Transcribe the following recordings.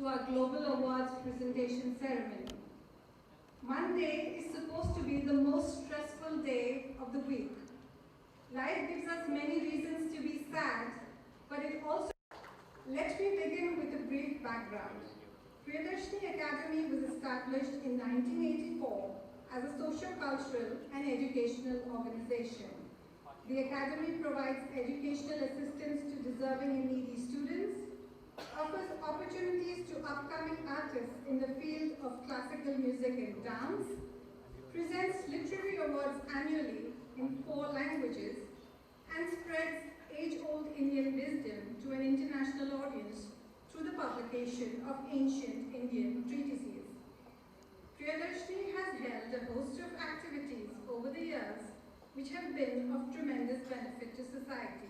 our Global Awards presentation ceremony. Monday is supposed to be the most stressful day of the week. Life gives us many reasons to be sad, but it also... Let me begin with a brief background. Priyadarshini Academy was established in 1984 as a socio-cultural and educational organization. The Academy provides educational assistance to deserving and needy students, offers opportunities to upcoming artists in the field of classical music and dance, presents literary awards annually in 4 languages, and spreads age-old Indian wisdom to an international audience through the publication of ancient Indian treatises. Priyadarshini has held a host of activities over the years which have been of tremendous benefit to society.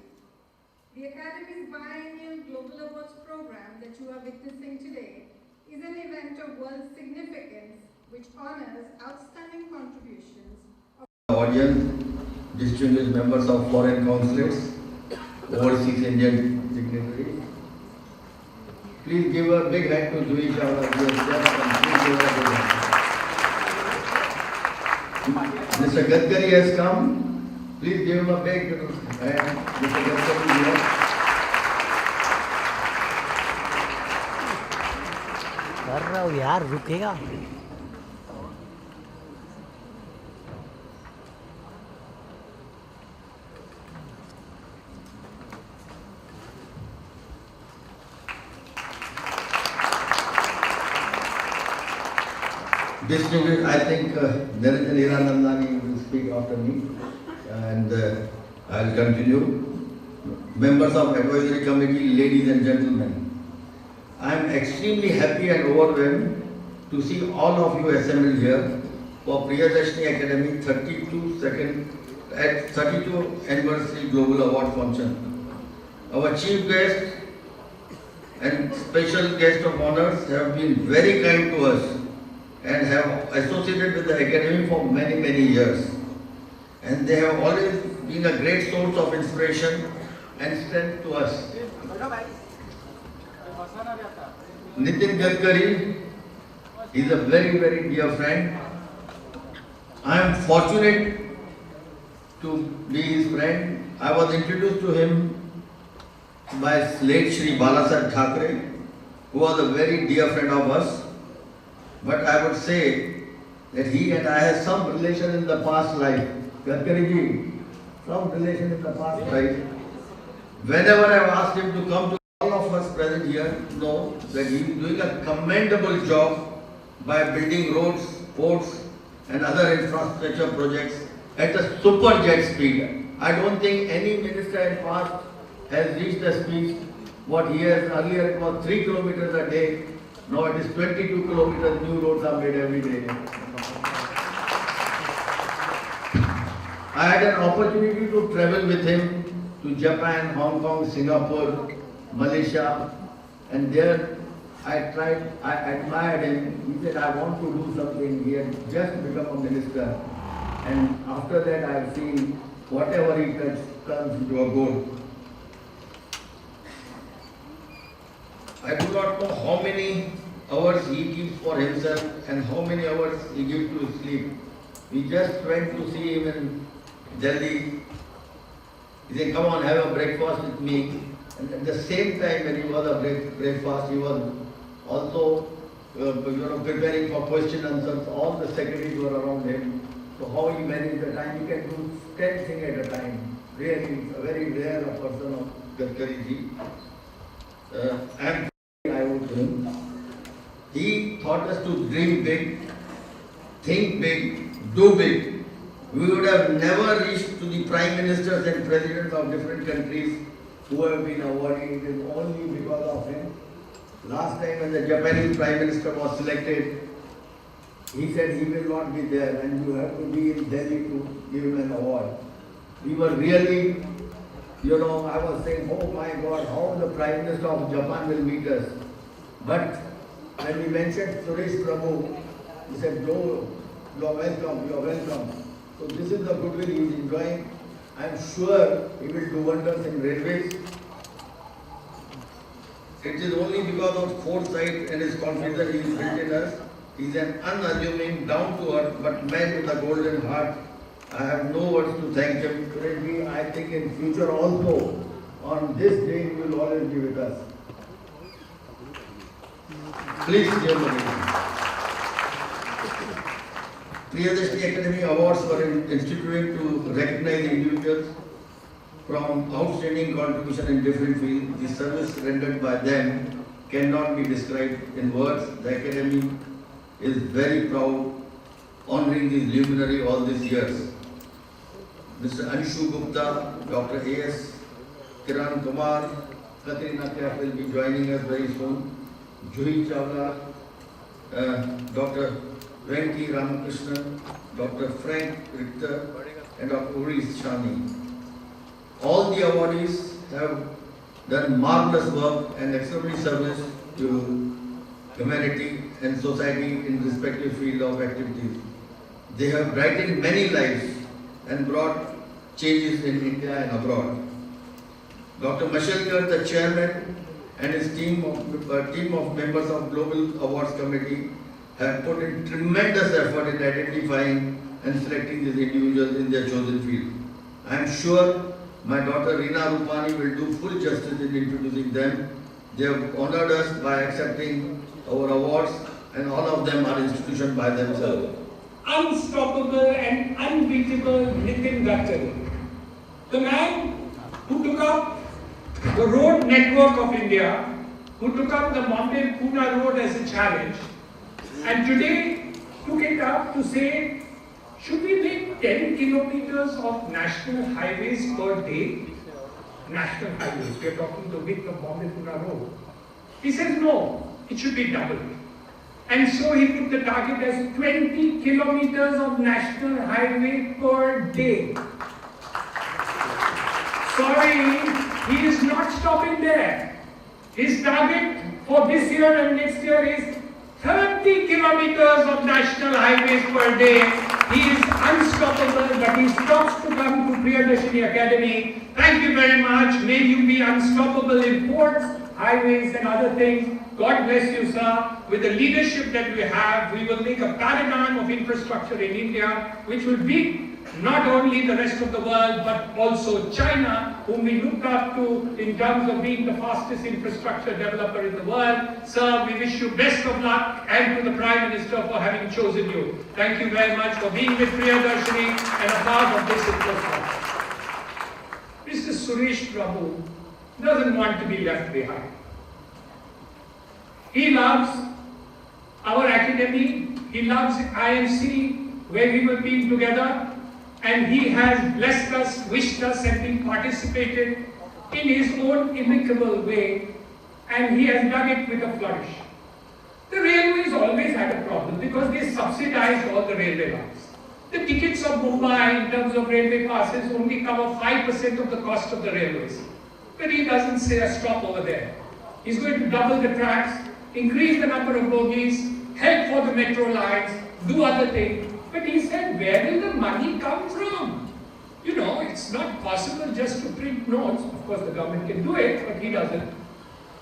The Academy's biennial Global Awards program that you are witnessing today is an event of world significance which honors outstanding contributions of audience, distinguished members of foreign consulates, overseas Indian dignitaries. Please give a big hand to Juhi Chawla and please give her a big hand. Mr. Gadkari has come. Please give him a big hand. Mr. Gadkari is here. कर रहा हूँ यार, रुकेगा? Distinguished, I think Narendra Hiranandani will speak after me, and I'll continue. Members of Advisory Committee, ladies and gentlemen, I am extremely happy and overwhelmed to see all of you assembled here for Priyadarshini Academy 32 Anniversary Global Award Function. Our chief guest and special guest of honors have been very kind to us and have associated with the Academy for many years. And they have always been a great source of inspiration and strength to us. Nitin Gadkari is a very dear friend. I am fortunate to be his friend. I was introduced to him by late Shri Balasaheb Thackeray, who was a very dear friend of us. But I would say that he and I had some relation in the past life. Gadkari ji, some relation in the past life. Whenever I have asked him to come to all of us present here, know that he is doing a commendable job by building roads, ports and other infrastructure projects at a super jet speed. I don't think any minister in past has reached the speed what he has. Earlier it was 3 kilometers a day. Now it is 22 kilometers, new roads are made every day. I had an opportunity to travel with him to Japan, Hong Kong, Singapore, Malaysia, and there I admired him. He said, I want to do something. He had just become a minister. And after that I have seen whatever he touches turns into a gold. I do not know how many hours he keeps for himself and how many hours he gives to sleep. We just went to see him in Delhi. He said, come on, have a breakfast with me. And at the same time when he was a breakfast, he was also preparing for question answers. All the secretaries were around him. So how he managed the time, he can do 10 things at a time. Really, a very rare person of Gadkari ji. I would him. He taught us to dream big, think big, do big. We would have never reached to the prime ministers and presidents of different countries who have been awarded. It is only because of him. Last time when the Japanese prime minister was selected, he said he will not be there and you have to be in Delhi to give him an award. We were really, I was saying, oh my God, how the Prime Minister of Japan will meet us. But when we mentioned Suresh Prabhu, he said, no, you are welcome. So this is the goodwill he is enjoying. I am sure he will do wonders in railways. It is only because of foresight and his confidence he is built in us. He is an unassuming, down-to-earth, but man with a golden heart. I have no words to thank him. Currently, I think in future also, on this day, he will always be with us. Please, dear Mani. Priyadashini Academy Awards were instituted to recognize individuals from outstanding contribution in different fields. The service rendered by them cannot be described in words. The Academy is very proud honoring these luminary all these years. Mr. Anshu Gupta, Dr. A.S. Kiran Kumar, Katrina Kaif will be joining us very soon. Juhi Chawla, Dr. Venki Ramakrishnan, Dr. Frank Richter, and Dr. Uri Shani. All the awardees have done marvelous work and extraordinary service to humanity and society in respective field of activities. They have brightened many lives and brought changes in India and abroad. Dr. Mashelkar, the chairman, and his team of members of Global Awards Committee have put in tremendous effort in identifying and selecting these individuals in their chosen field. I am sure my daughter Reena Rupani will do full justice in introducing them. They have honored us by accepting our awards, and all of them are institutions by themselves. Unstoppable and unbeatable Nitin Gadkari, the man who took up the road network of India, who took up the Mumbai-Pune road as a challenge, and today took it up to say, should we make 10 kilometers of national highways per day? National highways, we are talking the width of Mumbai-Pune road. He says no, it should be doubled. And so he put the target as 20 kilometers of national highway per day. Sorry, he is not stopping there. His target for this year and next year is 30 kilometers of national highways per day. He is unstoppable, but he stops to come to Priyadashini Academy. Thank you very much. May you be unstoppable in ports, highways and other things. God bless you, sir. With the leadership that we have, we will make a paradigm of infrastructure in India, which will beat not only the rest of the world, but also China, whom we look up to in terms of being the fastest infrastructure developer in the world. Sir, we wish you best of luck, and to the Prime Minister for having chosen you. Thank you very much for being with Priyadarshini and a part of this infrastructure. Mr. Suresh Prabhu doesn't want to be left behind. He loves our academy, he loves IMC, where we were being together, and he has blessed us, wished us, and been participated in his own amicable way, and he has done it with a flourish. The railways always had a problem because they subsidized all the railway lines. The tickets of Mumbai in terms of railway passes only cover 5% of the cost of the railways. But he doesn't say a stop over there. He's going to double the tracks, increase the number of bogies, help for the metro lines, do other things. But he said, where will the money come from? You know, it's not possible just to print notes. Of course, the government can do it, but he doesn't.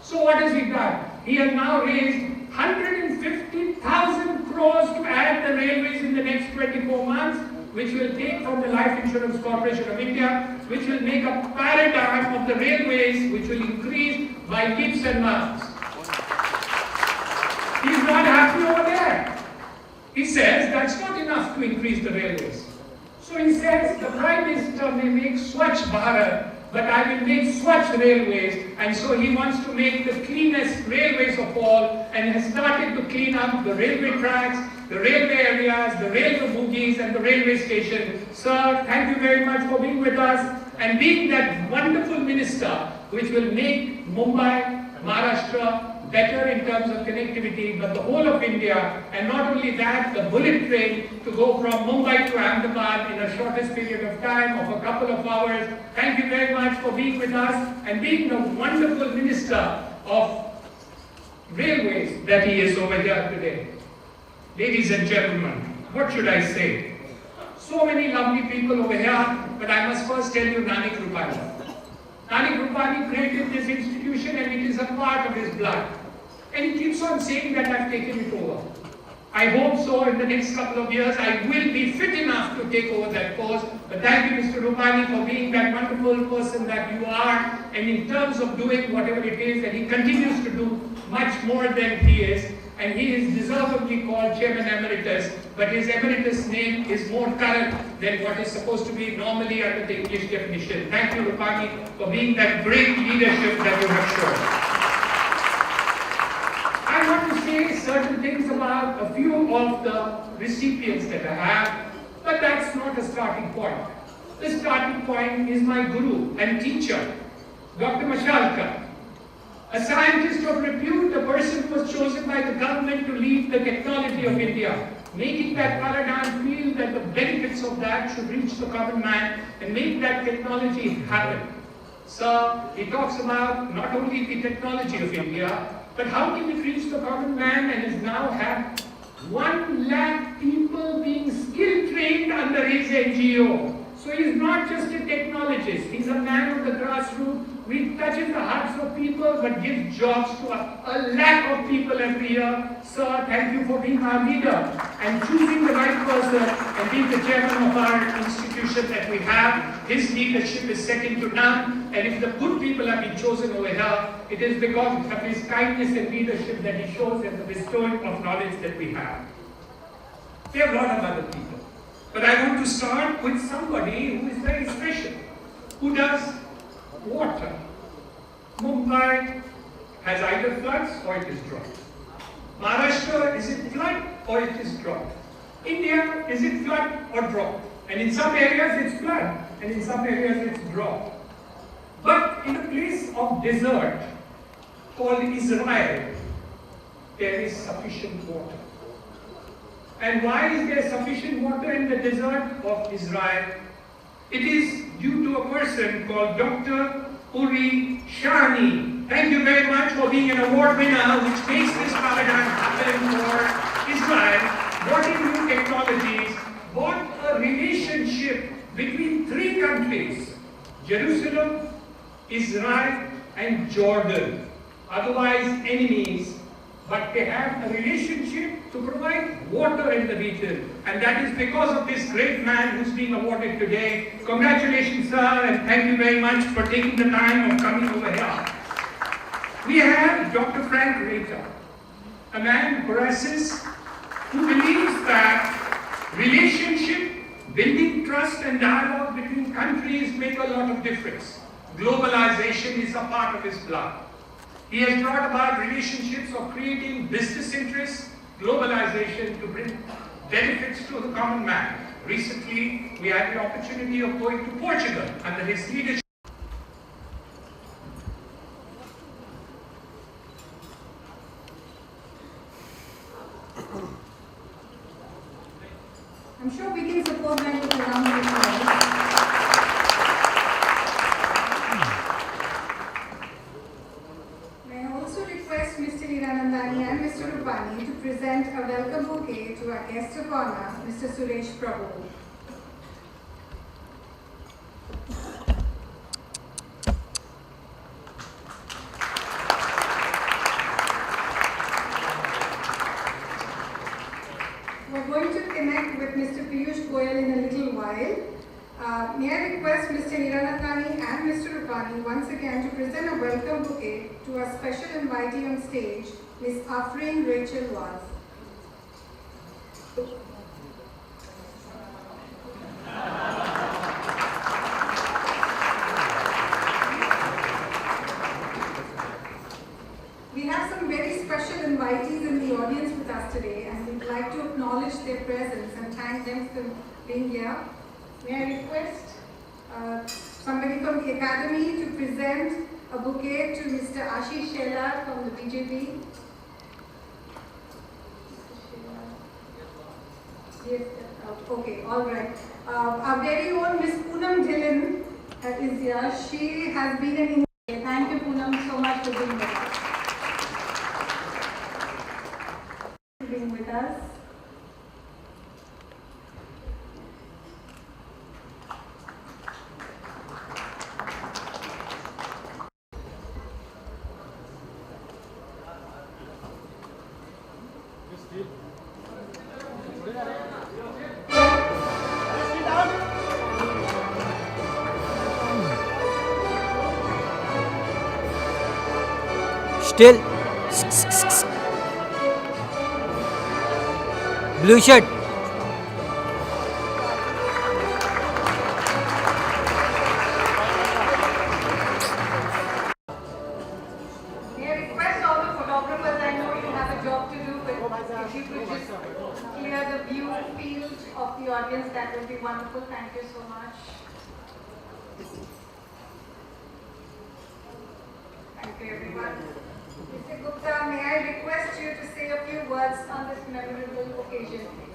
So what has he done? He has now raised 150,000 crores to add the railways in the next 24 months, which will take from the Life Insurance Corporation of India, which will make a paradigm of the railways, which will increase by leaps and bounds. He's not happy over there. He says that's not enough to increase the railways. So he says the Prime Minister may make Swachh Bharat, but I will make Swachh Railways, and so he wants to make the cleanest railways of all, and has started to clean up the railway tracks, the railway areas, the railway bogies, and the railway station. Sir, thank you very much for being with us, and being that wonderful minister which will make Mumbai, Maharashtra, better in terms of connectivity, but the whole of India, and not only that, the bullet train to go from Mumbai to Ahmedabad in a shortest period of time of a couple of hours. Thank you very much for being with us and being the wonderful minister of railways that he is over here today. Ladies and gentlemen, what should I say? So many lovely people over here, but I must first tell you Nanik Rupani. Nanik Rupani created this institution institution and it is a part of his blood. And he keeps on saying that I've taken it over. I hope so in the next couple of years I will be fit enough to take over that cause. But thank you, Mr. Rupani, for being that wonderful person that you are. And in terms of doing whatever it is, that he continues to do much more than he is. And he is deservedly called Chairman Emeritus, but his emeritus name is more current than what is supposed to be normally under the English definition. Thank you, Rupani, for being that great leadership that you have shown. I want to say certain things about a few of the recipients that I have, but that's not a starting point. The starting point is my guru and teacher, Dr. Mashalkar. A scientist of repute, a person who was chosen by the government to lead the technology of India, making that paradigm feel that the benefits of that should reach the common man and make that technology happen. So he talks about not only the technology of India, but how can it reach the common man, and has now had 1 lakh people being skill trained under his NGO. So he's not just a technologist, he's a man of the grassroots. We touches the hearts of people but gives jobs to a lakh of people every year. Sir, thank you for being our leader and choosing the right person and being the chairman of our institution that we have. His leadership is second to none, and if the good people have been chosen over here, it is because of his kindness and leadership that he shows and the bestowing of knowledge that we have. We have a lot of other people. But I want to start with somebody who is very special, who does water. Mumbai has either floods or it is drought. Maharashtra, is it flood or it is drought? India, is it flood or drought? And in some areas it's flood, and in some areas it's drought. But in a place of desert called Israel, there is sufficient water. And why is there sufficient water in the desert of Israel? It is due to a person called Dr. Uri Shahani. Thank you very much for being an award winner which makes this paradigm happen for Israel. Brought in new technologies, brought a relationship between 3 countries, Jerusalem, Israel and Jordan, otherwise enemies, but they have a relationship to provide water in the region. And that is because of this great man who's being awarded today. Congratulations, sir, and thank you very much for taking the time of coming over here. We have Dr. Frank Reta, a man who harasses, who believes that relationship, building trust and dialogue between countries make a lot of difference. Globalization is a part of his blood. He has brought about relationships of creating business interests, globalization to bring benefits to the common man. Recently, we had the opportunity of going to Portugal under his leadership. I'm sure we can support them with a round of applause. May I also request Mr. Hiranandani and Mr. Rupani to present a welcome bouquet to our guest of honor, Mr. Suresh Prabhu. We're going to connect with Mr. Piyush Goyal in a little while. May I request Mr. Hiranandani and Mr. Rupani once again to present a welcome bouquet to our special invitee on stage, Ms. Afreen Rachel Waz. We have some very special invitees in the audience with us today, and we'd like to acknowledge their presence and thank them for being here. May I request somebody from the Academy to present a bouquet to Mr. Ashish Shelar from the BJP. Yes, okay, all right. Our very own Miss Poonam Dhillon is here. She has been in India. Thank you, Poonam, so much for being with us. Being with us. Still. Blue shirt. May I request all the photographers, I know you have a job to do, but if you could just clear the view field of the audience, that would be wonderful. Thank you so much. Thank you, everyone. Mr. Gupta, may I request you to say a few words on this memorable occasion, please?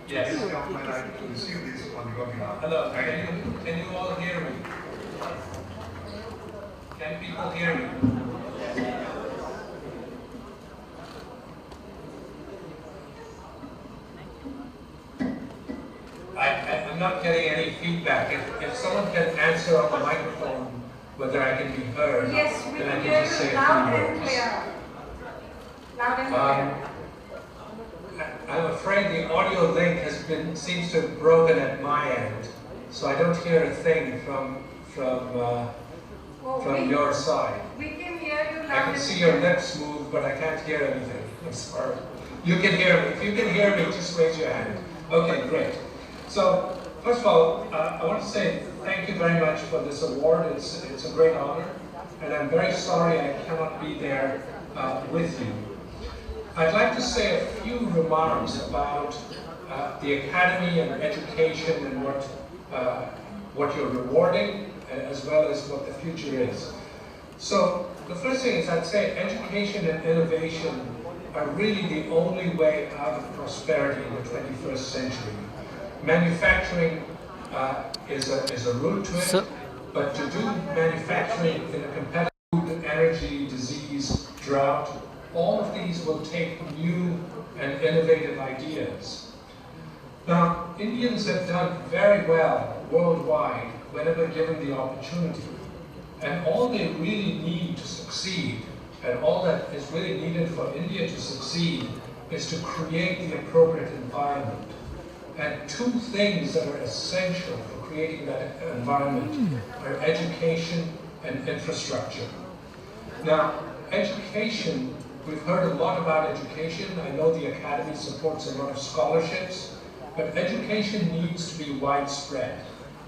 Yes. Hello, can you all hear me? Can people hear me? I'm not getting any feedback. If someone can answer on the microphone whether I can be heard, Yes, we then I can can hear just say you a loud few and words. clear. Loud and clear. I'm afraid the audio link seems to have broken at my end, so I don't hear a thing from your side. We can hear you loud I can and see clear. your lips move, but I can't hear anything. I'm sorry. You can hear me. If you can hear me, just raise your hand. Okay, great. So, first of all, I want to say thank you very much for this award. It's a great honor, and I'm very sorry I cannot be there with you. I'd like to say a few remarks about the Academy and education and what you're rewarding, as well as what the future is. So the first thing is I'd say education and innovation are really the only way out of prosperity in the 21st century. Manufacturing is a route to it, but to do manufacturing in a competitive food, energy, disease, drought, all of these will take new and innovative ideas. Now, Indians have done very well worldwide whenever given the opportunity. And all they really need to succeed, and all that is really needed for India to succeed, is to create the appropriate environment. And two things that are essential for creating that environment are education and infrastructure. Now, education, we've heard a lot about education. I know the Academy supports a lot of scholarships, but education needs to be widespread.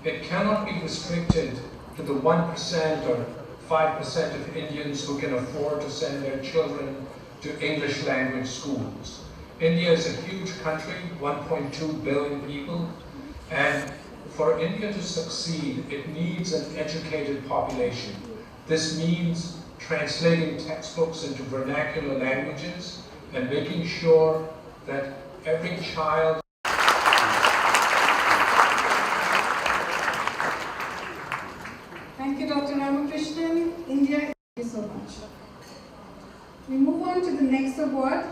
It cannot be restricted to the 1% or 5% of Indians who can afford to send their children to English language schools. India is a huge country, 1.2 billion people, and for India to succeed, it needs an educated population. This means translating textbooks into vernacular languages and making sure that every child. Thank you, Dr. Ramakrishnan. India, thank you so much. We move on to the next award.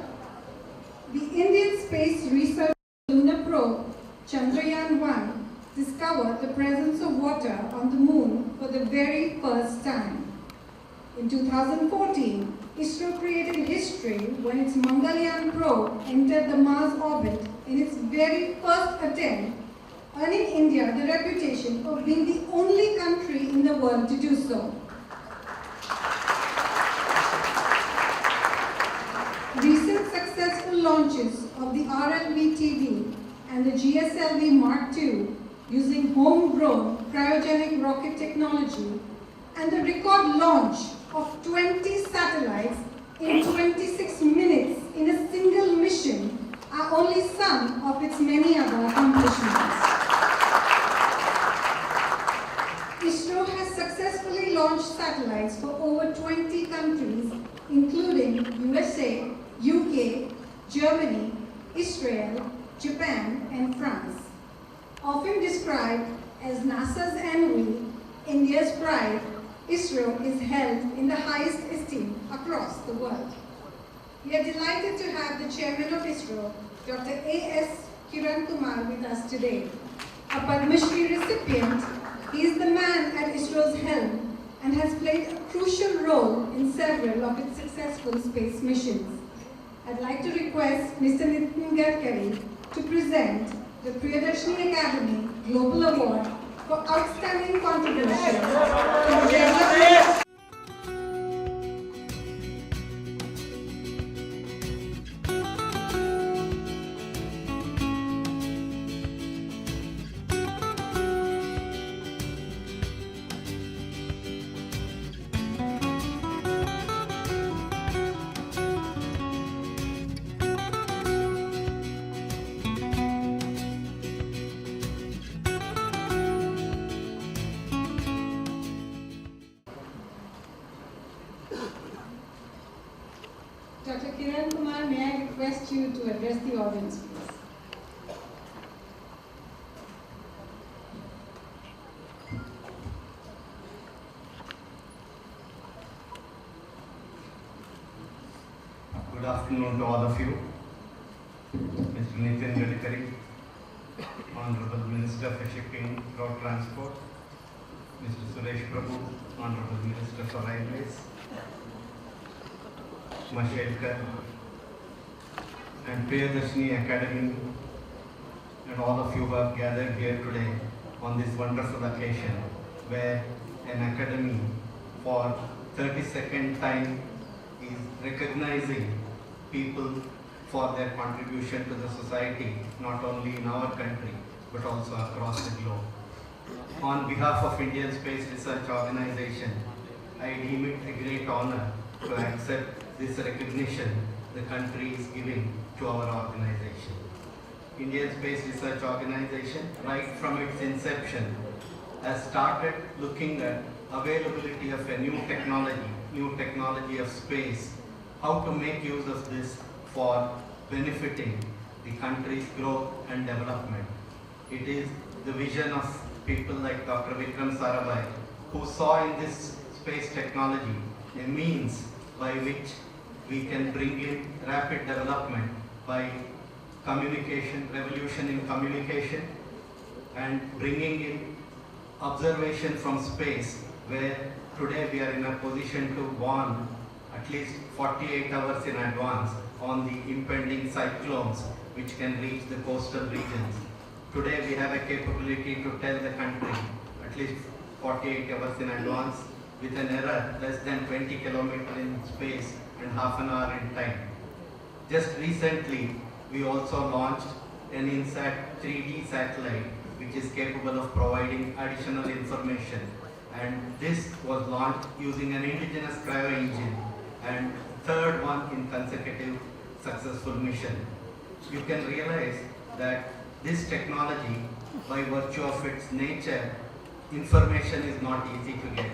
The Indian Space Research Lunar Probe Chandrayaan-1 discovered the presence of water on the moon for the very first time. In 2014, ISRO created history when its Mangalyaan probe entered the Mars orbit in its very first attempt, earning India the reputation of being the only country in the world to do so. Recent successful launches of the RLV-TV and the GSLV Mark II using homegrown cryogenic rocket technology and the record launch of 20 satellites in 26 minutes in a single mission are only some of its many other accomplishments. ISRO has successfully launched satellites for over 20 countries, including USA, UK, Germany, Israel, Japan, and France. Often described as NASA's envy, India's pride, ISRO is held in the highest esteem across the world. We are delighted to have the chairman of ISRO, Dr. A.S. Kiran Kumar, with us today. A Padma Shri recipient, he is the man at ISRO's helm and has played a crucial role in several of its successful space missions. I'd like to request Mr. Nitin Gadkari to present the Priyadarshini Academy Global Award for outstanding contribution to the development. Dr. Kiran Kumar, may I request you to address the audience, please? Good afternoon to all of you. Mr. Nitin Gadkari, Honorable Minister for Shipping, Road Transport, Mr. Suresh Prabhu, Honorable Minister for Railways, Mashelkar, and Priyadarshini Academy, and all of you who have gathered here today on this wonderful occasion where an academy for 32nd time is recognizing people for their contribution to the society, not only in our country, but also across the globe. On behalf of Indian Space Research Organization, I deem it a great honor to accept this recognition the country is giving to our organization. Indian Space Research Organization, right from its inception, has started looking at availability of a new technology of space, how to make use of this for benefiting the country's growth and development. It is the vision of people like Dr. Vikram Sarabhai, who saw in this space technology a means by which we can bring in rapid development by communication, revolution in communication, and bringing in observation from space, where today we are in a position to warn at least 48 hours in advance on the impending cyclones which can reach the coastal regions. Today we have a capability to tell the country at least 48 hours in advance with an error less than 20 kilometers in space and half an hour in time. Just recently, we also launched an INSAT 3D satellite which is capable of providing additional information and this was launched using an indigenous cryo engine and third one in consecutive successful mission. You can realize that this technology, by virtue of its nature, information is not easy to get.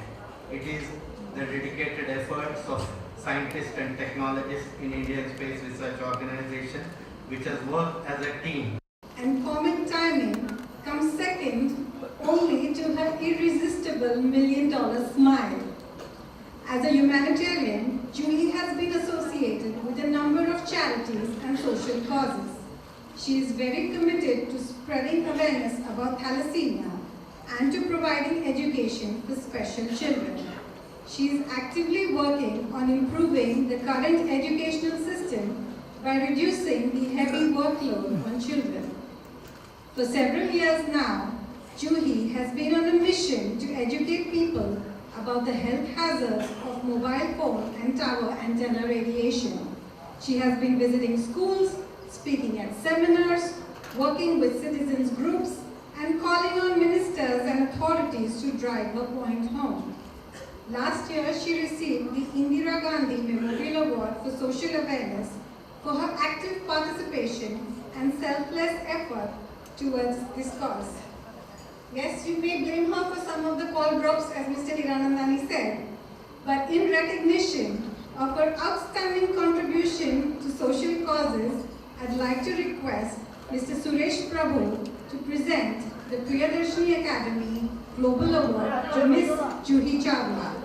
It is the dedicated efforts of scientists and technologists in Indian Space Research Organization, which has worked as a team. And comic timing comes second only to her irresistible $1 million smile. As a humanitarian, Julie has been associated with a number of charities and social causes. She is very committed to spreading awareness about thalassemia and to providing education for special children. She is actively working on improving the current educational system by reducing the heavy workload on children. For several years now, Juhi has been on a mission to educate people about the health hazards of mobile phone and tower antenna radiation. She has been visiting schools, speaking at seminars, working with citizens groups, and calling on ministers and authorities to drive her point home. Last year, she received the Indira Gandhi Memorial Award for Social Awareness for her active participation and selfless effort towards this cause. Yes, you may blame her for some of the call drops, as Mr. Hiranandani said, but in recognition of her outstanding contribution to social causes, I'd like to request Mr. Suresh Prabhu to present the Priyadarshini Academy Global Award to Miss Juhi Chawla.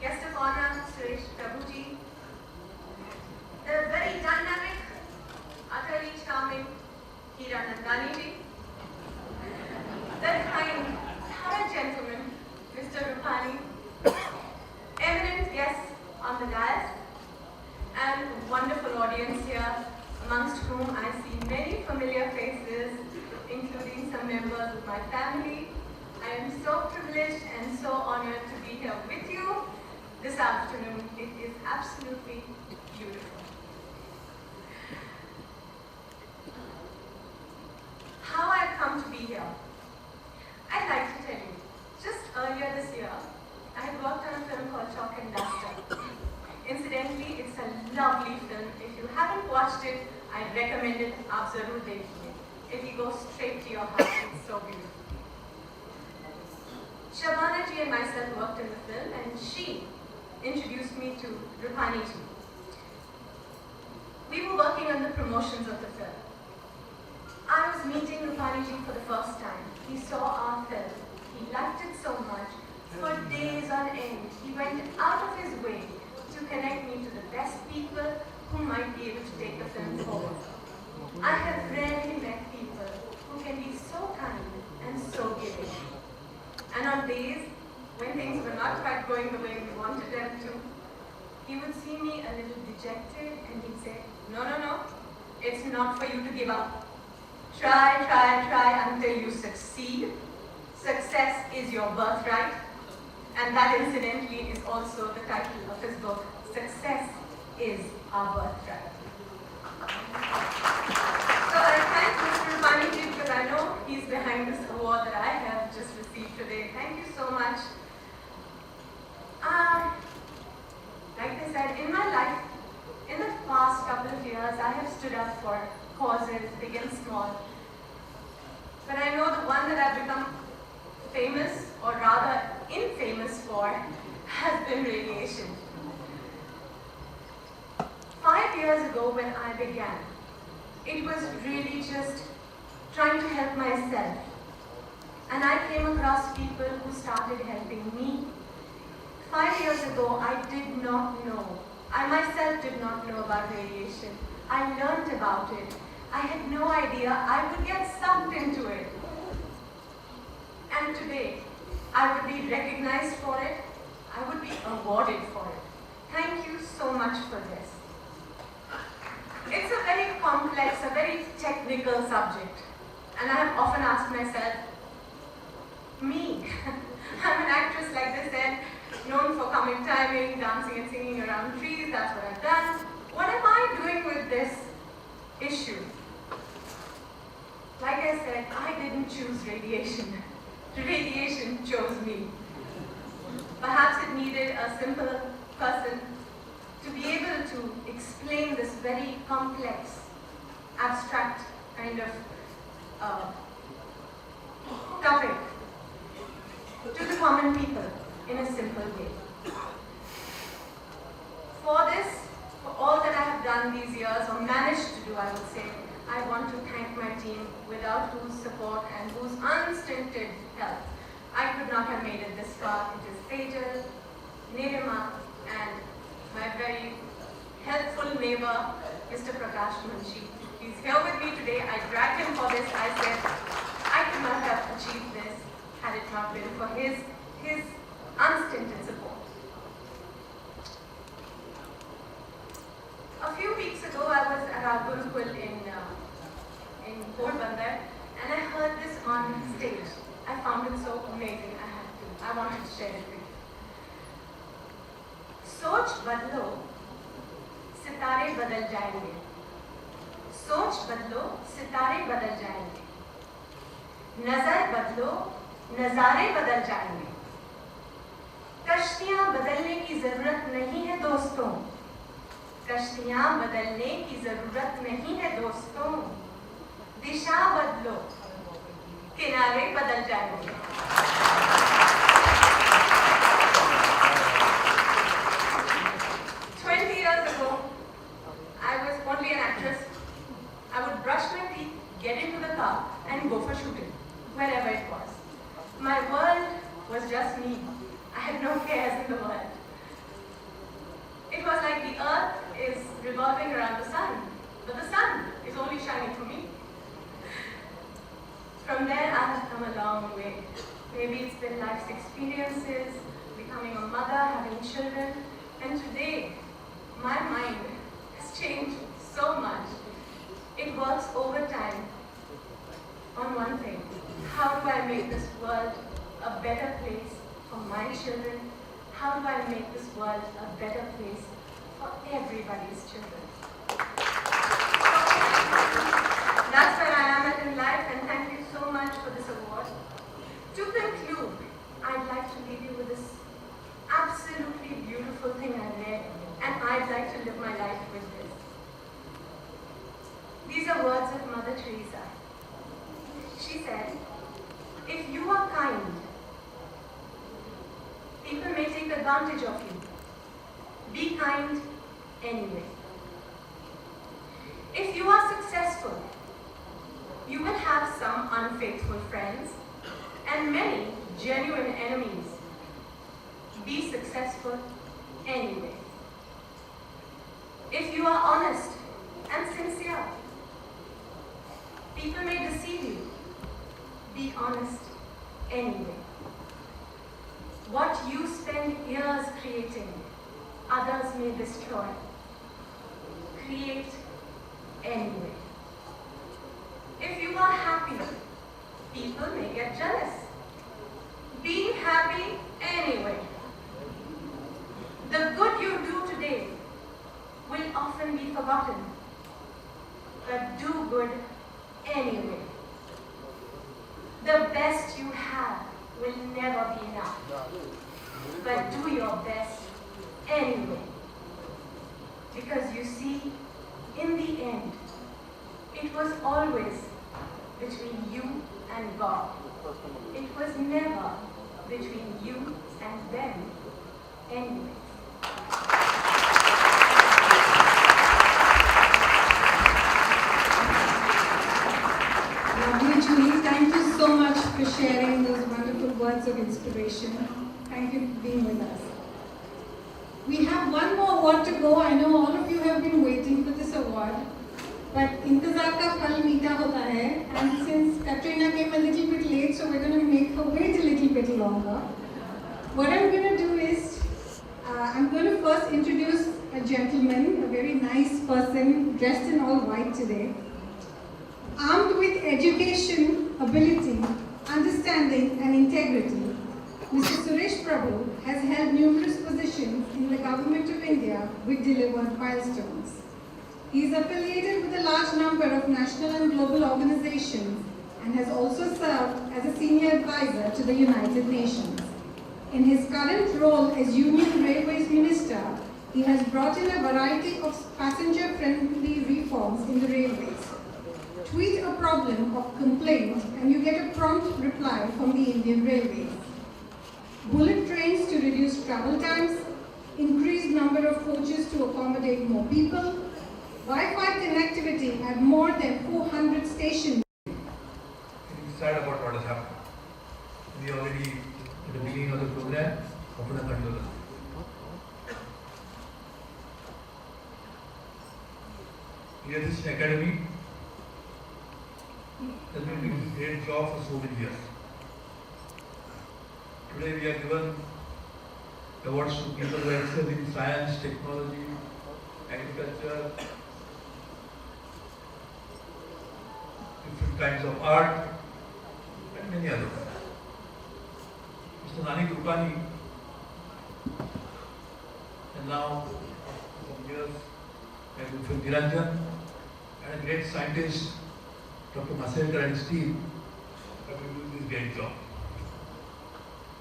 Guest of honor, Suresh Prabhuji, the very dynamic, utterly charming Hiranandani ji, the kind, thorough gentleman, Mr. Rupani, eminent guests on the dais, and wonderful audience here, amongst whom I see many familiar faces, including some members of my family. I am so privileged and so honored to be here with you this afternoon. It is absolutely beautiful. How I've come to be here. I'd like to tell you, just earlier this year, I had worked on a film called Chalk and Duster. Incidentally, it's a lovely film. If you haven't watched it, I recommend it. Aap zarur dekhiye. It will go straight to your heart. It's so beautiful. Shabana ji and myself worked in the film, and she introduced me to Rupani ji. We were working on the promotions of the film. I was meeting Rupani ji for the first time. He saw our film. He liked it so much. For days on end, he went out of his way to connect me to the best people who might be able to take the film forward. I have rarely met people who can be so kind and so giving. And on days when things were not quite going the way we wanted them to, he would see me a little dejected and he'd say, no, no, no, it's not for you to give up. Try, try, try until you succeed. Success is your birthright. And that incidentally is also the title of his book, Success is Our Birthright. So I thank Mr. Rupani ji because I know he's behind this award that I have just received today. Thank you so much. Like I said, in my life, in the past couple of years, I have stood up for causes, big and small. But I know the one that I've become famous, or rather infamous for, has been radiation. 5 years ago when I began, it was really just trying to help myself. And I came across people who started helping me. 5 years ago, I did not know. I myself did not know about radiation. I learned about it. I had no idea I would get sucked into it. And today, I would be recognized for it. I would be awarded for it. Thank you so much for this. It's a very complex, a very technical subject. And I have often asked myself, me, I'm an actress like this and known for comic timing, dancing and singing around trees, that's what I've done. What am I doing with this issue? Like I said, I didn't choose radiation. Radiation chose me. Perhaps it needed a simple person to be able to explain this very complex, abstract kind of topic to the common people in a simple way. For this, for all that I have done these years, or managed to do, I would say, I want to thank my team, without whose support and whose unstinted help, I could not have made it this far. It is Sejal, Nirima, and my very helpful neighbor, Mr. Prakash Munshi. He's here with me today. I dragged him for this. I said, I could not have achieved this had it not been for his unstinted support. A few weeks ago, I was at our Gurukul in Porbandar, and I heard this on stage. I found it so amazing. I wanted to share it with you. सोच बदलो, सितारे बदल जाएंगे. सोच बदलो, सितारे बदल जाएंगे. नजर बदलो, नजारे बदल जाएंगे. कश्तियां बदलने की जरूरत नहीं है दोस्तों. कश्तियां बदलने की जरूरत नहीं है दोस्तों. दिशा बदलो, किनारे बदल जाएंगे. 20 years ago, I was only an actress. I would brush my teeth, get into the car, and go for shooting, wherever it was. My world was just me. I had no cares in the world. It was like the earth is revolving around the sun, but the sun is only shining for me. From there, I have come a long way. Maybe it's been life's experiences, becoming a mother, having children, and today, my mind has changed so much. It works overtime on one thing. How do I make this world a better place for my children? How do I make this world a better place for everybody's children? That's where I am at in life, and thank you so much for this award. To conclude, I'd like to leave you with this absolutely beautiful thing I read, and I'd like to live my life with this. These are words of Mother Teresa. She said, if you are kind, people may take advantage of you. Be kind anyway. If you are successful, you will have some unfaithful friends and many genuine enemies. Be successful anyway. If you are honest and sincere, people may deceive you. Be honest anyway. What you spend years creating, others may destroy. Create anyway. If you are happy, people may get jealous. Be happy anyway. The good you do today will often be forgotten, but do good anyway. but do your best anyway. Because you see, in the end, it was always between you and God. It was never between you and them anyway. Lovely, Julie. Thank you so much for sharing those wonderful words of inspiration. Thank you for being with us. We have one more award to go. I know all of you have been waiting for this award, but इंतजार का फल मीठा होता है. And since Katrina came a little bit late, so we're going to make her wait a little bit longer. What I'm going to do is, I'm going to first introduce a gentleman, a very nice person dressed in all white today. Armed with education, ability, understanding and integrity, Mr. Suresh Prabhu has held numerous positions in the Government of India with delivered milestones. He is affiliated with a large number of national and global organizations and has also served as a senior advisor to the United Nations. In his current role as Union Railways Minister, he has brought in a variety of passenger-friendly reforms in the railways. Tweet a problem or complaint and you get a prompt reply from the Indian Railways. Bullet trains to reduce travel times, increased number of coaches to accommodate more people, Wi-Fi connectivity at more than 400 stations. It is sad about what has happened. We already, at the beginning of the program, opened a controller. Here is an academy has been doing a great job for so many years. Today we are given awards to people who excel in science, technology, agriculture, different kinds of art, and many others. Mr. Nanik Rupani, and now some years, Dr. Niranjan, and a great scientist, Dr. Maselkar and his team, have been doing this great job.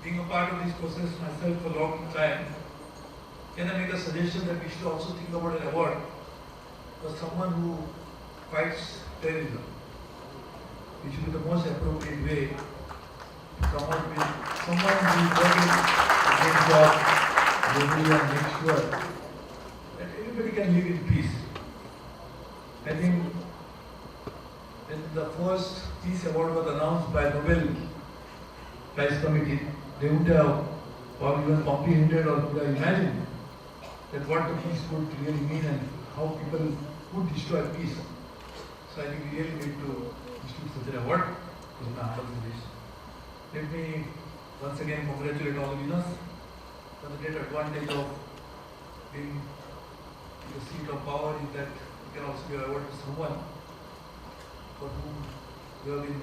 Being a part of this process myself for a long time, can I make a suggestion that we should also think about an award for someone who fights terrorism, which would be the most appropriate way to come out with someone who is working a great job globally and make sure that everybody can live in peace. I think when the first peace award was announced by Nobel Prize Committee, they would have or even comprehended or could have imagined that what the peace would really mean and how people would destroy peace. So I think we really need to institute such an award in the humble suggestion. Let me once again congratulate all the winners for the great advantage of being in the seat of power is that you can also give award to someone for whom you have been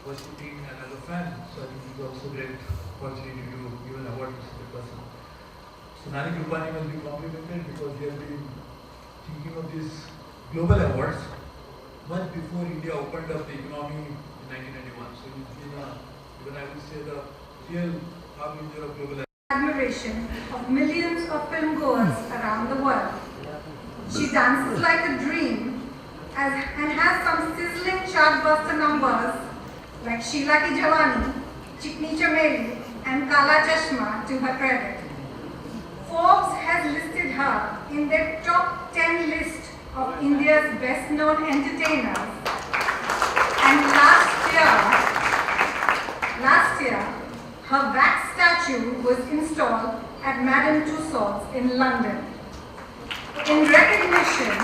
worshipping and as a fan. So I think it is also a great opportunity to give an award to such a person. So Nanik Rupani must be complimented because he has been thinking of these global awards much before India opened up the economy in 1991. So he's been even I would say the real harbinger of global Admiration of millions of film goers around the world. She dances like a dream and has some sizzling chartbuster numbers like Sheila Ki Jawani, Chikni Chameli and Kala Chashma to her credit. Forbes has listed her in their top 10 list of India's best known entertainers. And last year, her wax statue was installed at Madame Tussauds in London. In recognition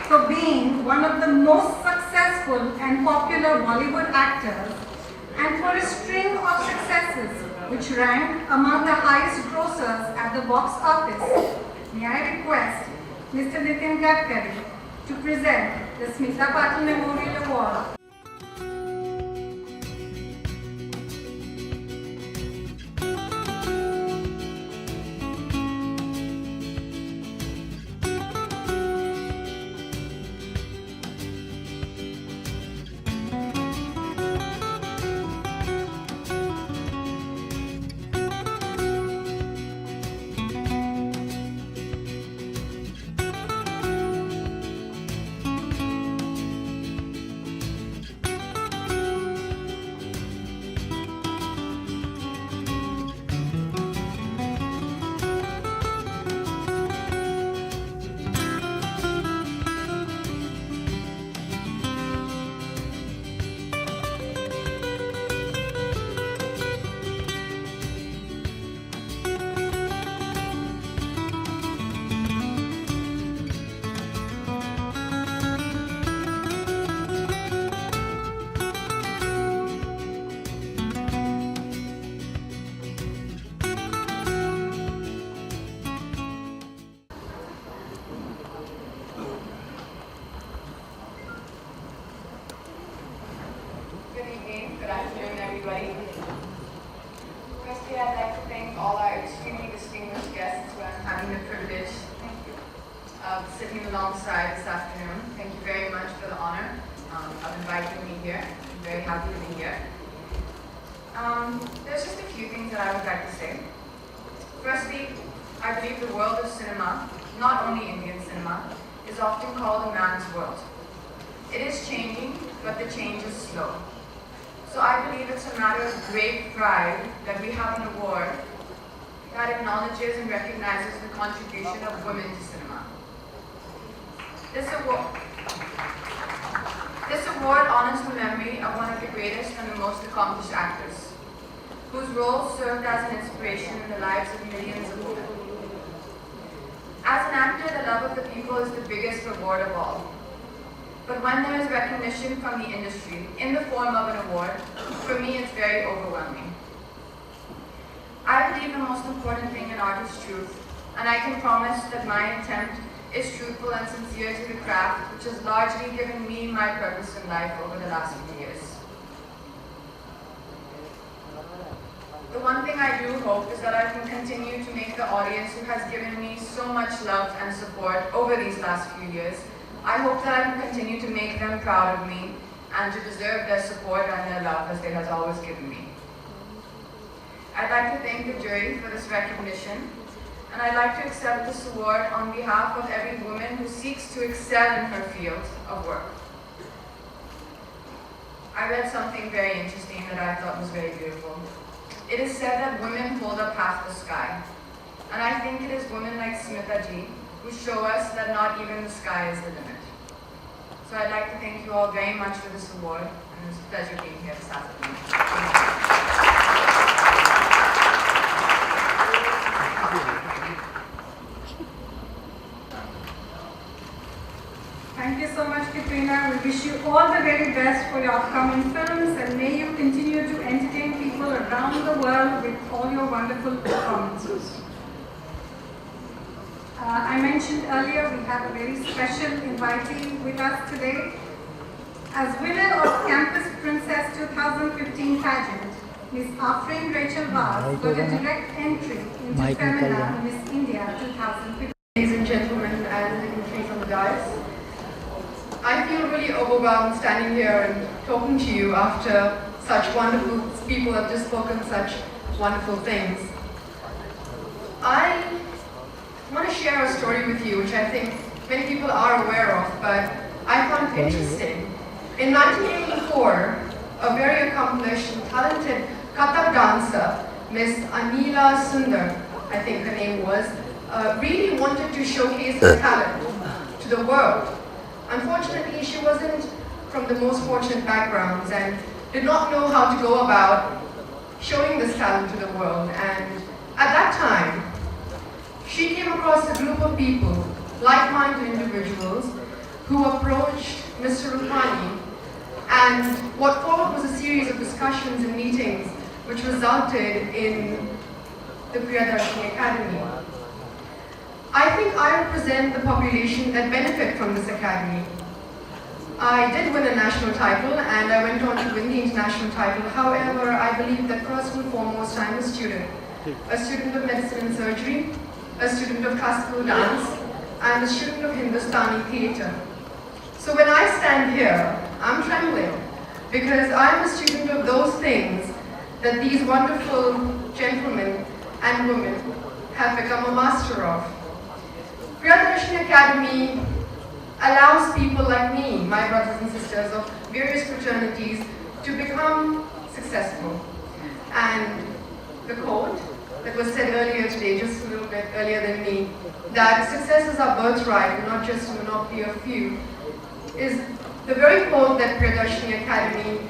for being one of the most successful and popular Bollywood actors and for a string of successes which rank among the highest grossers at the box office, may I request Mr. Nitin Gadkari to present the Smita Patil Memorial Award. alongside this afternoon. Thank you very much for the honor of inviting me here. I'm very happy to be here. There's just a few things that I would like to say. Firstly, I believe the world of cinema, not only Indian cinema, is often called a man's world. It is changing, but the change is slow. So I believe it's a matter of great pride that we have an award that acknowledges and recognizes the contribution of women to cinema. This award honors the memory of one of the greatest and the most accomplished actors, whose role served as an inspiration in the lives of millions of women. As an actor, the love of the people is the biggest reward of all. But when there is recognition from the industry in the form of an award, for me it's very overwhelming. I believe the most important thing in art is truth, and I can promise that my attempt is truthful and sincere to the craft, which has largely given me my purpose in life over the last few years. The one thing I do hope is that I can continue to make the audience who has given me so much love and support over these last few years, I hope that I can continue to make them proud of me and to deserve their support and their love as they have always given me. I'd like to thank the jury for this recognition, and I'd like to accept this award on behalf of every woman who seeks to excel in her field of work. I read something very interesting that I thought was very beautiful. It is said that women hold up half the sky, and I think it is women like Smita ji who show us that not even the sky is the limit. So I'd like to thank you all very much for this award, and it's a pleasure being here this afternoon. Thank you so much, Katrina. We wish you all the very best for your upcoming films, and may you continue to entertain people around the world with all your wonderful performances. I mentioned earlier we have a very special invitee with us today. As winner of Campus Princess 2015 pageant, Ms. Afreen Rachel Vaz got a direct entry into Femina Miss India 2015. Ladies and gentlemen and dignitaries on the dais, I feel really overwhelmed standing here and talking to you after such wonderful people have just spoken such wonderful things. I want to share a story with you which I think many people are aware of, but I found interesting. In 1984, a very accomplished and talented Kathak dancer, Miss Anila Sundar, I think her name was, really wanted to showcase her talent to the world. Unfortunately, she wasn't from the most fortunate backgrounds and did not know how to go about showing this talent to the world. And at that time, she came across a group of people, like-minded individuals, who approached Mr. Rupani, and what followed was a series of discussions and meetings which resulted in the Priyadarshini Academy. I think I represent the population that benefit from this academy. I did win a national title and I went on to win the international title. However, I believe that first and foremost I'm a student of medicine and surgery, a student of classical dance, and a student of Hindustani theatre. So when I stand here, I'm trembling because I'm a student of those things that these wonderful gentlemen and women have become a master of. Priyadarshini Academy allows people like me, my brothers and sisters of various fraternities, to become successful. And the quote that was said earlier today, just a little bit earlier than me, that success is our birthright and not just a monopoly of few, is the very quote that Priyadarshini Academy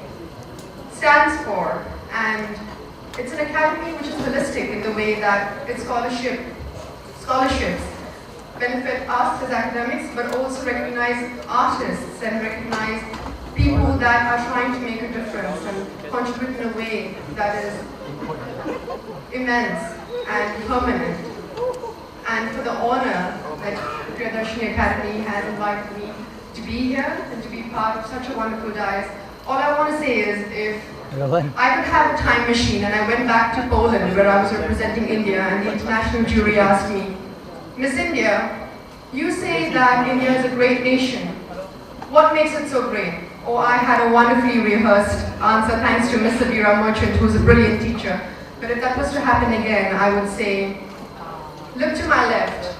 stands for. And it's an academy which is holistic in the way that its scholarships benefit us as academics, but also recognize artists and recognize people that are trying to make a difference and contribute in a way that is immense and permanent. And for the honor that Priyadarshini Academy has invited me to be here and to be part of such a wonderful dais, all I want to say is if I could have a time machine and I went back to Poland where I was representing India and the international jury asked me, Miss India, You say that India is a great nation. What makes it so great? Oh, I had a wonderfully rehearsed answer thanks to Miss Sabira Merchant, who's a brilliant teacher. But if that was to happen again, I would say, look to my left.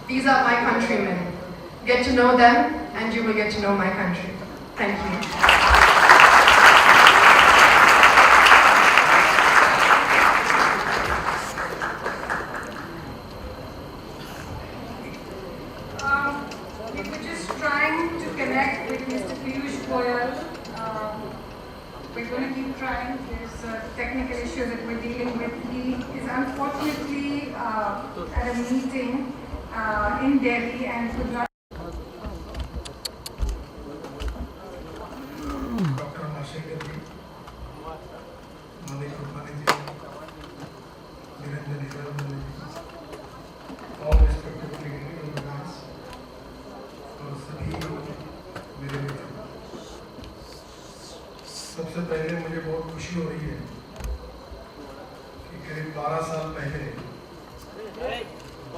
These are my countrymen. Get to know them, and you will get to know my country. Thank you. We were just trying to connect with Mr. Piyush Goyal. We're going to keep trying. There's technical issues that we're dealing with. He is unfortunately at a meeting in Delhi and could not. Dr. Mashekar ji, Malik Rupani ji, Niranjan Hiranjan ji, all respected dignitaries of the और सभी मेरे मित्र। सबसे पहले मुझे बहुत खुशी हो रही है कि करीब 12 साल पहले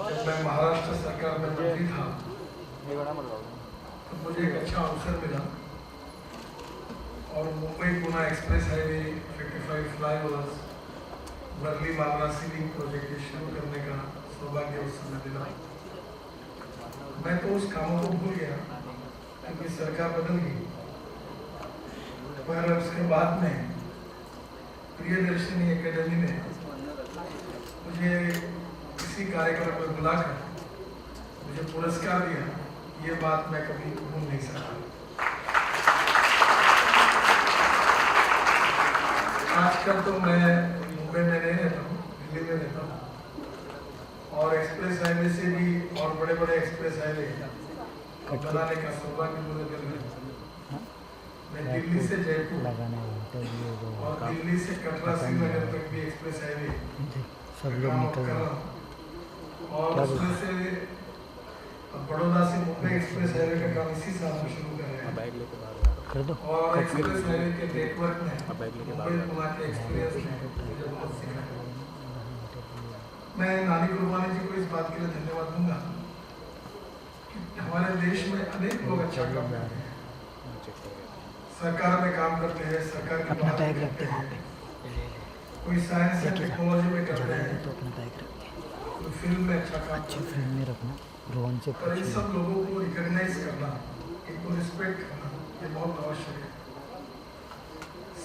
जब मैं महाराष्ट्र सरकार में मंत्री था तो मुझे एक अच्छा अवसर मिला और Mumbai Pune express highway 55 flyovers Worli मामला सीलिंग प्रोजेक्ट शुरू करने का सौभाग्य उस समय मिला। मैं तो उस कामों को भूल गया क्योंकि सरकार बदल गई, पर उसके बाद में प्रियदर्शनी एकेडमी ने मुझे किसी कार्यक्रम में बुलाकर मुझे पुरस्कार दिया। ये बात मैं कभी भूल नहीं सकता। आजकल तो मैं मुंबई में नहीं रहता हूँ, दिल्ली में रहता हूँ और एक्सप्रेस हाईवे से भी और बड़े बड़े एक्सप्रेस हाईवे बनाने का सौभाग्य मुझे मिल रहा है। मैं दिल्ली से जयपुर और दिल्ली से कटरा श्रीनगर तक भी एक्सप्रेस हाईवे सब लोग निकल रहे हैं और उसमें से बड़ौदा से मुंबई एक्सप्रेस हाईवे का काम इसी साल में शुरू कर रहे हैं और एक्सप्रेस हाईवे के नेटवर्क में मुंबई पुणे के एक्सपीरियंस में मुझे बहुत सीखा है। मैं नानी रुपानी जी को इस बात के लिए धन्यवाद दूंगा कि हमारे देश में अनेक लोग अच्छा काम करते हैं, सरकार में काम करते हैं, सरकार के बाहर करते हैं, कोई साइंस एंड टेक्नोलॉजी में करते हैं, कोई फिल्म में अच्छा काम करते हैं। और इन सब लोगों को रिकॉग्नाइज करना, इनको रिस्पेक्ट करना, ये बहुत आवश्यक है।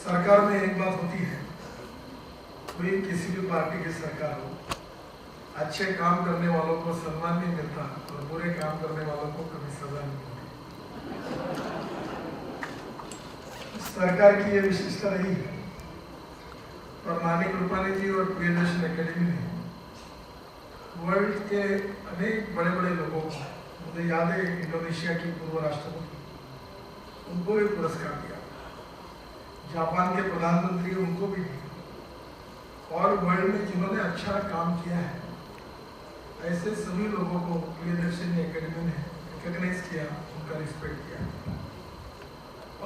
सरकार में एक बात होती है, कोई किसी भी पार्टी की सरकार हो, अच्छे काम करने वालों को सम्मान नहीं मिलता और बुरे काम करने वालों को कभी सजा नहीं मिलती। सरकार की ये विशेषता रही है और नानी रुपानी जी और प्रियदर्शन एकेडमी ने वर्ल्ड के अनेक बड़े बड़े लोगों को, मुझे याद है इंडोनेशिया की पूर्व राष्ट्रपति, उनको भी पुरस्कार दिया, जापान के प्रधानमंत्री उनको भी दिया और वर्ल्ड में जिन्होंने अच्छा काम किया है ऐसे सभी लोगों को प्रियदर्शनी एकेडमी ने रिकॉग्नाइज किया, उनका रिस्पेक्ट किया।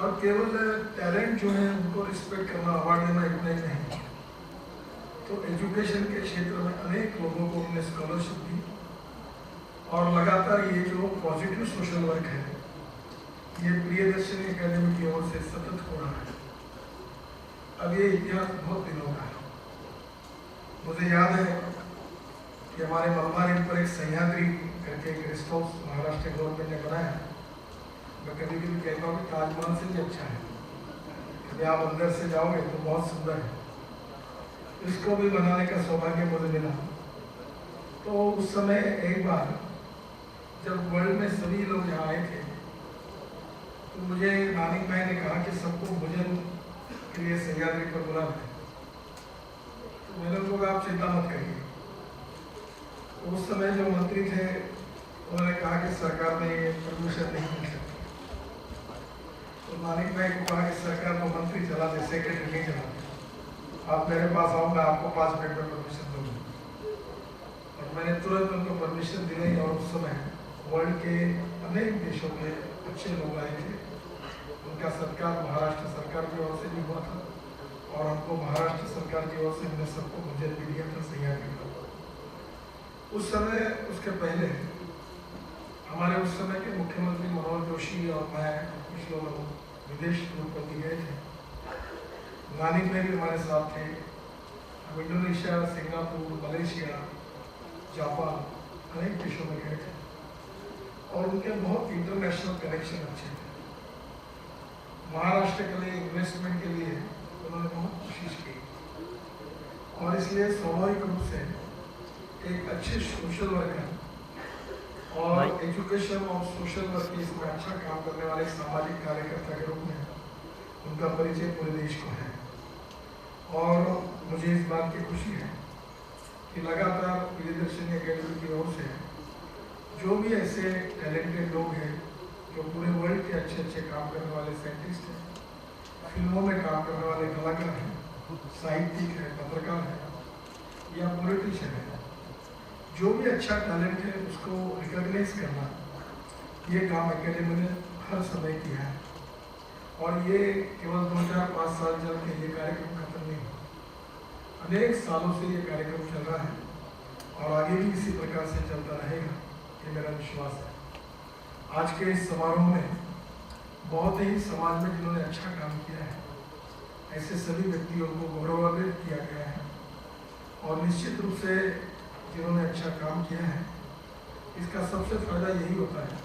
और केवल टैलेंट जो है उनको रिस्पेक्ट करना, अवार्ड देना इतना ही नहीं, तो एजुकेशन के क्षेत्र में अनेक लोगों को उन्होंने स्कॉलरशिप दी और लगातार ये जो पॉजिटिव सोशल वर्क है ये प्रियदर्शनी एकेडमी की ओर से सतत हो रहा है। अब ये इतिहास बहुत दिनों का है। मुझे याद है कि हमारे मलबार हिल पर एक सह्याद्री करके एक गेस्ट हाउस महाराष्ट्र गवर्नमेंट ने बनाया। मैं कभी कभी कहता हूँ कि ताजमहल से भी अच्छा है, कभी आप अंदर से जाओगे तो बहुत सुंदर है। इसको भी बनाने का सौभाग्य मुझे मिला। तो उस समय एक बार जब वर्ल्ड में सभी लोग यहाँ आए थे तो मुझे नानी भाई ने कहा कि सबको भोजन के लिए सह्याद्री पर बुलाना है। तो मैंने उनको कहा आप चिंता मत करिए। उस समय जो मंत्री थे उन्होंने कहा कि सरकार में ये परमिशन नहीं मिल सकती। तो मानिक भाई को कहा कि सरकार को मंत्री चलाते, सेक्रेटरी नहीं चलाते, आप मेरे पास आओ, मैं आपको 5 मिनट में परमिशन दूंगा। और मैंने तुरंत उनको परमिशन दी और उस समय वर्ल्ड के अनेक देशों के अच्छे लोग आए थे। उनका सत्कार महाराष्ट्र सरकार की ओर से भी हुआ था और हमको महाराष्ट्र सरकार की ओर से हमने सबको भोजन भी दिया था सह्याद्री का। उस समय उसके पहले हमारे उस समय के मुख्यमंत्री मनोहर जोशी और मैं कुछ लोग विदेश रूपपति गए थे। नानिक में भी हमारे साथ थे। हम इंडोनेशिया, सिंगापुर, मलेशिया, जापान अनेक देशों में गए थे और उनके बहुत इंटरनेशनल कनेक्शन अच्छे थे। महाराष्ट्र के लिए इन्वेस्टमेंट के लिए उन्होंने बहुत कोशिश की और इसलिए स्वाभाविक रूप से एक अच्छे सोशल वर्कर और एजुकेशन और सोशल वर्क के इसमें अच्छा काम करने वाले सामाजिक कार्यकर्ता के रूप में उनका परिचय पूरे देश को है। और मुझे इस बात की खुशी है कि लगातार प्रियदर्शनी अकेडमी की ओर से जो भी ऐसे टैलेंटेड लोग हैं जो पूरे वर्ल्ड के अच्छे अच्छे काम करने वाले साइंटिस्ट हैं, फिल्मों में काम करने वाले कलाकार हैं, साहित्यिक हैं, पत्रकार हैं या पॉलिटिशियन हैं, जो भी अच्छा टैलेंट है उसको रिकॉग्नाइज करना, ये काम एकेडमी ने हर समय किया है। और ये केवल 2-4-5 साल चल के ये कार्यक्रम खत्म नहीं हुआ, अनेक सालों से ये कार्यक्रम चल रहा है और आगे भी इसी प्रकार से चलता रहेगा, ये मेरा विश्वास है। आज के इस समारोह में बहुत ही समाज में जिन्होंने अच्छा काम किया है, ऐसे सभी व्यक्तियों को गौरवान्वित किया गया है और निश्चित रूप से जिन्होंने अच्छा काम किया है, इसका सबसे फायदा यही होता है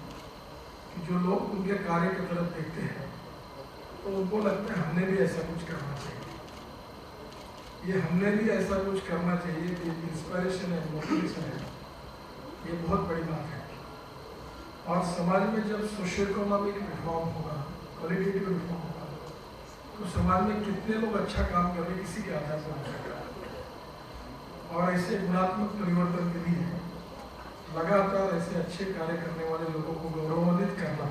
कि जो लोग उनके कार्य की तरफ देखते हैं तो उनको लगता है हमने भी ऐसा कुछ करना चाहिए, ये हमने भी ऐसा कुछ करना चाहिए। कि इंस्पिरेशन है, मोटिवेशन है, ये बहुत बड़ी बात है। और समाज में जब सोशल इकोनॉमिक रिफॉर्म होगा, क्वालिटेटिव रिफॉर्म होगा, तो समाज में कितने लोग अच्छा काम कर रहे हैं किसी के आधार पर हो सकता है। और ऐसे गुणात्मक परिवर्तन के लिए लगातार ऐसे अच्छे कार्य करने वाले लोगों को गौरवान्वित करना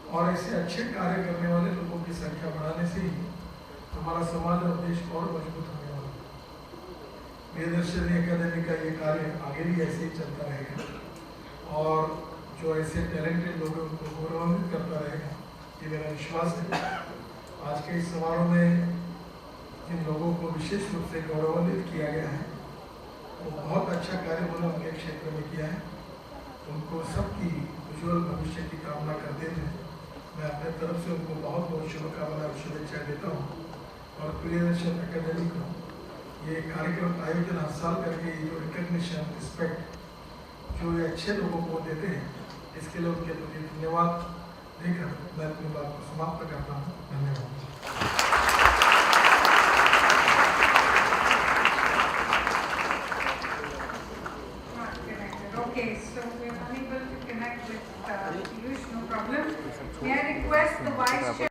और ऐसे अच्छे कार्य करने वाले लोगों की संख्या बढ़ाने से ही हमारा समाज और देश और मजबूत होने वाला है। प्रियदर्शनी अकेडमी का ये कार्य आगे भी ऐसे ही चलता रहेगा और जो ऐसे टैलेंटेड लोग हैं उनको गौरवान्वित करता रहेगा, ये मेरा विश्वास है। आज के इस समारोह में जिन लोगों को विशेष रूप से गौरवान्वित किया गया है, वो बहुत अच्छा कार्य उन्होंने उनके क्षेत्र में किया है। उनको सबकी उज्ज्वल भविष्य की कामना करते हुए मैं अपने तरफ से उनको बहुत बहुत शुभकामनाएं और शुभेच्छा देता हूँ। और प्रियदर्शन अकेडमी को ये कार्यक्रम आयोजन हर साल करके ये जो रिकग्निशन, रिस्पेक्ट जो ये अच्छे लोगों को देते हैं, इसके लिए उनके प्रति धन्यवाद देकर मैं अपनी बात को समाप्त करता हूँ। धन्यवाद। Okay, so we are unable to connect with Piyush, no problem. May I request the Vice Chair